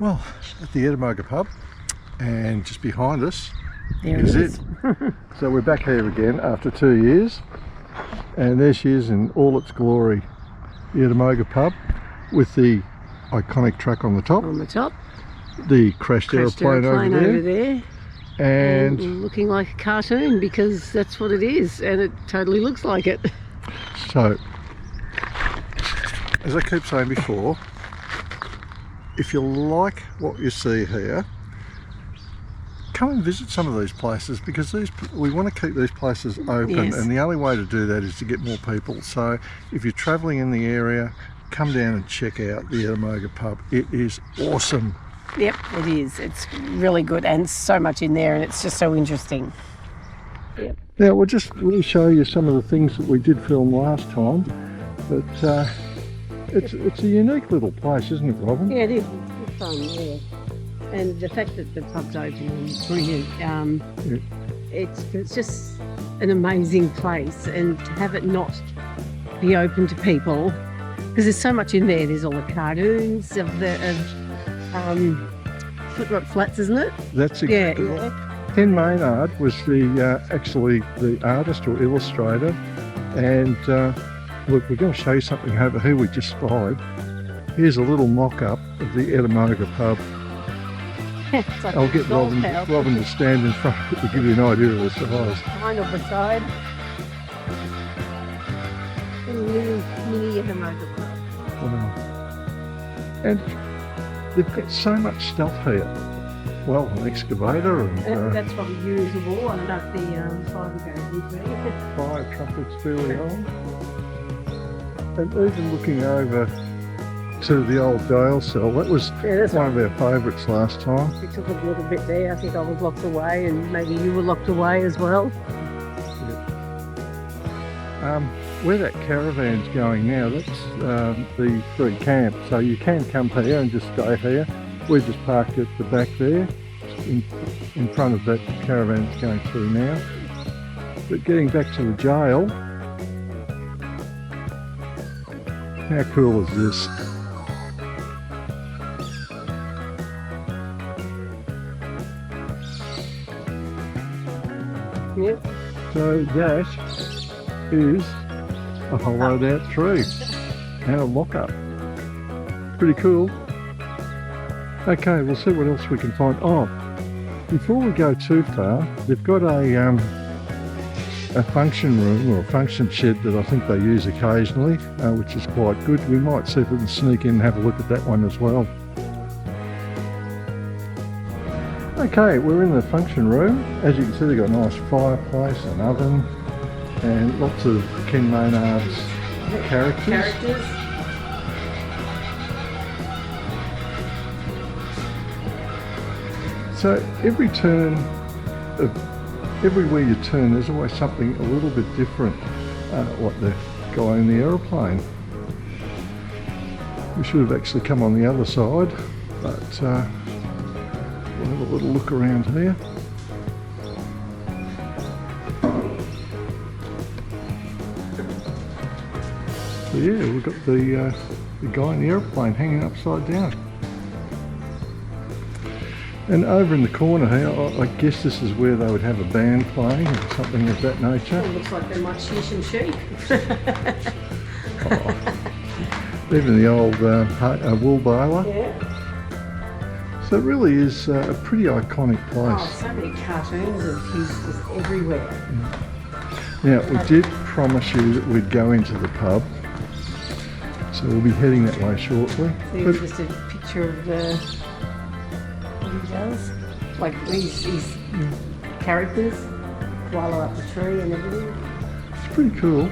Well, at the Ettamogah Pub, and just behind us There is it it. is. So we're back here again after 2 years, and there she is in all its glory, the Ettamogah Pub, with the iconic truck on the top, On the top, the crashed aeroplane over there, and looking like a cartoon, because that's what it is, and it totally looks like it. So, as I keep saying before, if you like what you see here, come and visit some of these places, because we want to keep these places open. Yes. And the only way to do that is to get more people. So if you're travelling in the area, come down and check out the Ettamogah Pub. It is awesome. Yep, it is. It's really good, and so much in there, and it's just so interesting. Yep. Now we'll show you some of the things that we did film last time, but it's a unique little place, isn't it, Robin? Yeah, it is. It's fun, yeah. And the fact that the pub's open is brilliant. Yeah. It's just an amazing place, and to have it not be open to people, because there's so much in there. There's all the cartoons of Foot Flats, isn't it? That's exactly right. Yeah. Ken Maynard was actually the artist or illustrator, and look, we're going to show you something over here we just spied. Here's a little mock-up of the Ettamogah Pub. Like I'll get Robin to stand in front of it to give you an idea of the size. Kind of beside. Mini Ettamogah Pub. Wow. And they've got so much stuff here. Well, an excavator and That's probably usable. I don't know if the fire goes with me. fire trumpets fairly old. And even looking over to the old Dale cell, that was that's one of our favourites last time. We took a little bit there. I think I was locked away, and maybe you were locked away as well. Where that caravan's going now, that's the free camp, so you can come here and just stay here. We just parked at the back there, in front of that caravan that's going through now. But getting back to the jail, how cool is this? Yep. So that is a hollowed out tree and a lock-up. Pretty cool. Okay, we'll see what else we can find. Oh, before we go too far, they've got a function room or a function shed that I think they use occasionally, which is quite good. We might see if we can sneak in and have a look at that one as well. Okay, we're in the function room. As you can see, they've got a nice fireplace, an oven, and lots of Ken Maynard's characters. So everywhere you turn, there's always something a little bit different, like the guy in the aeroplane. We should have actually come on the other side, but we'll have a little look around here. So yeah, we've got the guy in the aeroplane hanging upside down. And over in the corner here, I guess this is where they would have a band playing or something of that nature. It looks like they might shear some sheep. Even the old wool baler. Yeah. So it really is a pretty iconic place. Oh, so many cartoons of his just everywhere. Now, we did promise you that we'd go into the pub, so we'll be heading that way shortly. There's just a picture of what he does, like these characters, wallow up the tree and everything. It's pretty cool.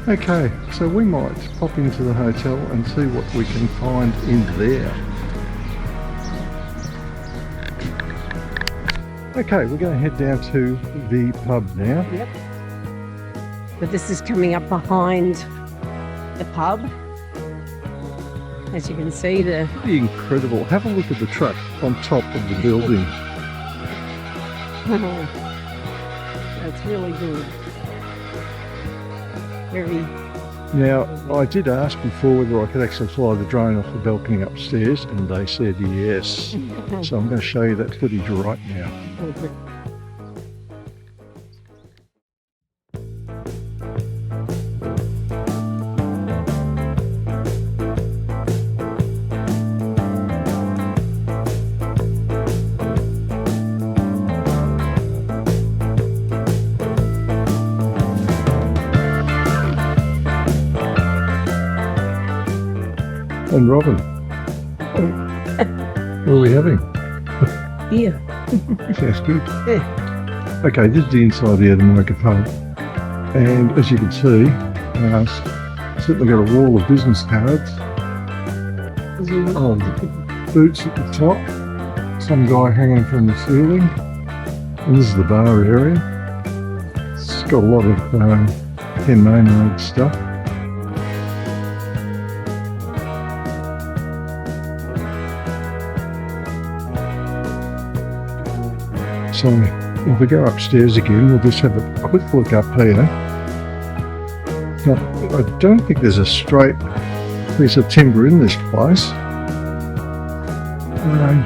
Okay, so we might pop into the hotel and see what we can find in there. Okay, we're going to head down to the pub now. Yep. But this is coming up behind the pub. As you can see, Pretty incredible. Have a look at the truck on top of the building. That's really good. Very Now, I did ask before whether I could actually fly the drone off the balcony upstairs, and they said yes. So I'm going to show you that footage right now. And Robin, what are we having? Yeah. Sounds good. Yeah. Okay, this is the inside of the Ettamogah Pub, and as you can see, certainly got a wall of business cards. Oh, boots at the top, some guy hanging from the ceiling, and this is the bar area. It's got a lot of Ken Maynard stuff. So if we go upstairs again, we'll just have a quick look up here. Now, I don't think there's a straight piece of timber in this place.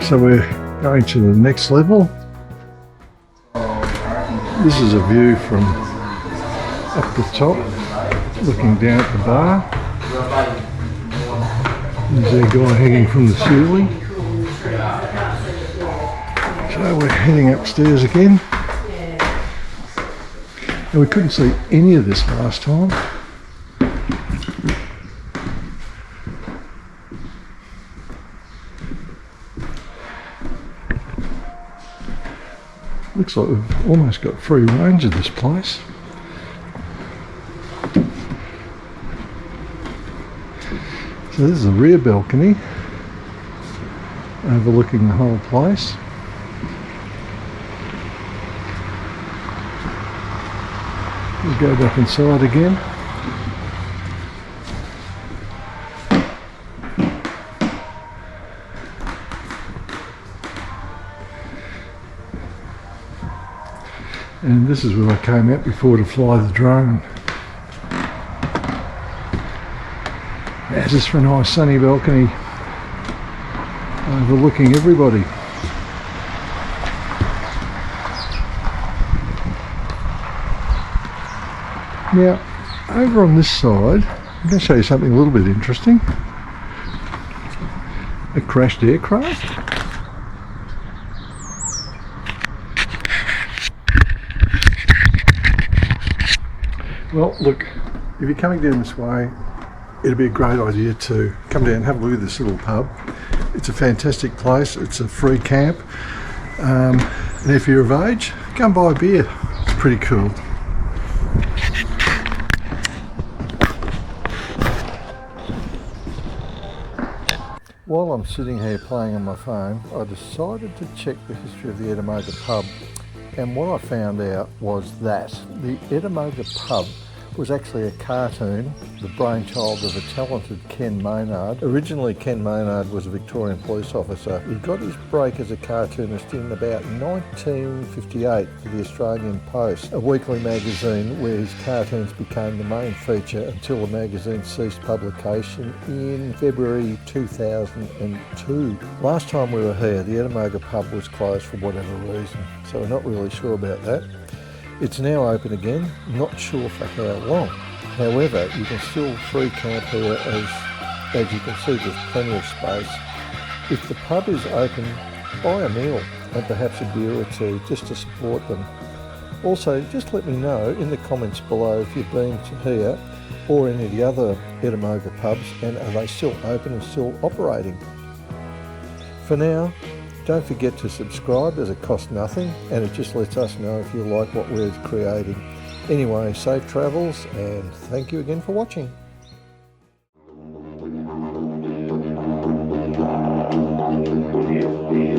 So we're going to the next level. This is a view from up the top, looking down at the bar. There's a guy hanging from the ceiling. So we're heading upstairs again. And we couldn't see any of this last time. Looks like we've almost got free range of this place. So this is the rear balcony, overlooking the whole place. We'll go back inside again. And this is where I came out before to fly the drone. Now just for a nice sunny balcony overlooking everybody. Now, over on this side, I'm going to show you something a little bit interesting. A crashed aircraft. Well, look, if you're coming down this way, it'd be a great idea to come down and have a look at this little pub. It's a fantastic place. It's a free camp. And if you're of age, go and buy a beer. It's pretty cool. While I'm sitting here playing on my phone, I decided to check the history of the Ettamogah Pub, and what I found out was that the Ettamogah Pub was actually a cartoon, the brainchild of a talented Ken Maynard. Originally, Ken Maynard was a Victorian police officer. He got his break as a cartoonist in about 1958 for the Australian Post, a weekly magazine where his cartoons became the main feature until the magazine ceased publication in February 2002. Last time we were here, the Ettamogah Pub was closed for whatever reason, so we're not really sure about that. It's now open again, not sure for how long. However, you can still free camp here as you can see there's plenty of space. If the pub is open, buy a meal and perhaps a beer or two just to support them. Also, just let me know in the comments below if you've been to here or any of the other Ettamogah pubs, and are they still open and still operating. For now, don't forget to subscribe as it costs nothing and it just lets us know if you like what we're creating. Anyway, safe travels and thank you again for watching. Yeah.